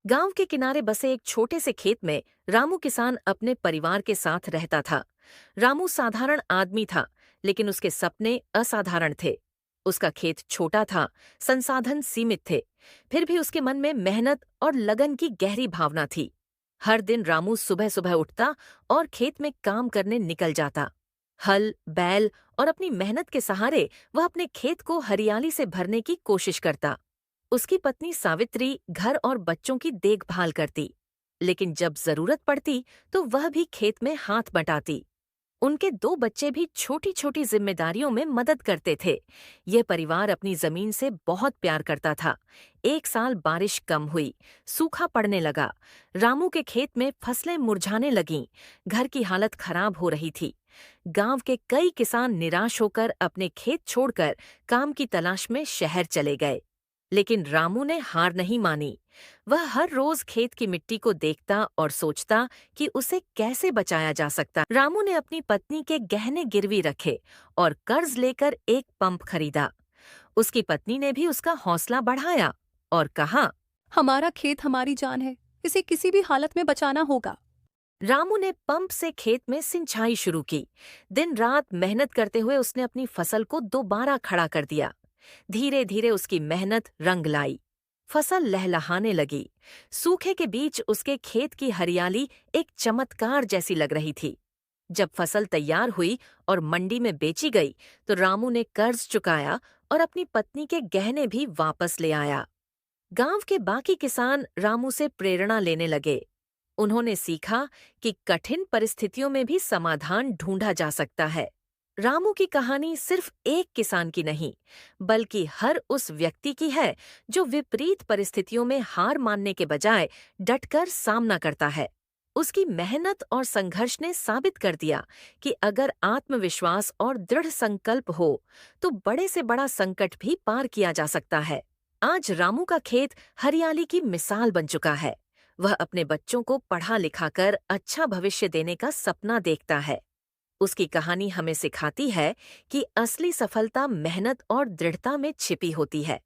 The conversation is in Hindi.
गांव के किनारे बसे एक छोटे से खेत में रामू किसान अपने परिवार के साथ रहता था। रामू साधारण आदमी था, लेकिन उसके सपने असाधारण थे। उसका खेत छोटा था, संसाधन सीमित थे, फिर भी उसके मन में मेहनत और लगन की गहरी भावना थी। हर दिन रामू सुबह सुबह उठता और खेत में काम करने निकल जाता। हल, बैल और अपनी मेहनत के सहारे वह अपने खेत को हरियाली से भरने की कोशिश करता। उसकी पत्नी सावित्री घर और बच्चों की देखभाल करती, लेकिन जब जरूरत पड़ती तो वह भी खेत में हाथ बटाती। उनके दो बच्चे भी छोटी छोटी जिम्मेदारियों में मदद करते थे। यह परिवार अपनी जमीन से बहुत प्यार करता था। एक साल बारिश कम हुई, सूखा पड़ने लगा। रामू के खेत में फसलें मुरझाने लगीं, घर की हालत खराब हो रही थी। गांव के कई किसान निराश होकर अपने खेत छोड़कर काम की तलाश में शहर चले गए। लेकिन रामू ने हार नहीं मानी। वह हर रोज खेत की मिट्टी को देखता और सोचता कि उसे कैसे बचाया जा सकता। रामू ने अपनी पत्नी के गहने गिरवी रखे और कर्ज लेकर एक पंप खरीदा। उसकी पत्नी ने भी उसका हौसला बढ़ाया और कहा, हमारा खेत हमारी जान है, इसे किसी भी हालत में बचाना होगा। रामू ने पंप से खेत में सिंचाई शुरू की। दिन रात मेहनत करते हुए उसने अपनी फसल को दोबारा खड़ा कर दिया। धीरे धीरे उसकी मेहनत रंग लाई। फसल लहलहाने लगी। सूखे के बीच उसके खेत की हरियाली एक चमत्कार जैसी लग रही थी। जब फसल तैयार हुई और मंडी में बेची गई, तो रामू ने कर्ज चुकाया और अपनी पत्नी के गहने भी वापस ले आया। गांव के बाकी किसान रामू से प्रेरणा लेने लगे। उन्होंने सीखा कि कठिन परिस्थितियों में भी समाधान ढूंढा जा सकता है। रामू की कहानी सिर्फ एक किसान की नहीं, बल्कि हर उस व्यक्ति की है जो विपरीत परिस्थितियों में हार मानने के बजाय डटकर सामना करता है। उसकी मेहनत और संघर्ष ने साबित कर दिया कि अगर आत्मविश्वास और दृढ़ संकल्प हो, तो बड़े से बड़ा संकट भी पार किया जा सकता है। आज रामू का खेत हरियाली की मिसाल बन चुका है। वह अपने बच्चों को पढ़ा लिखाकर अच्छा भविष्य देने का सपना देखता है। उसकी कहानी हमें सिखाती है कि असली सफलता मेहनत और दृढ़ता में छिपी होती है।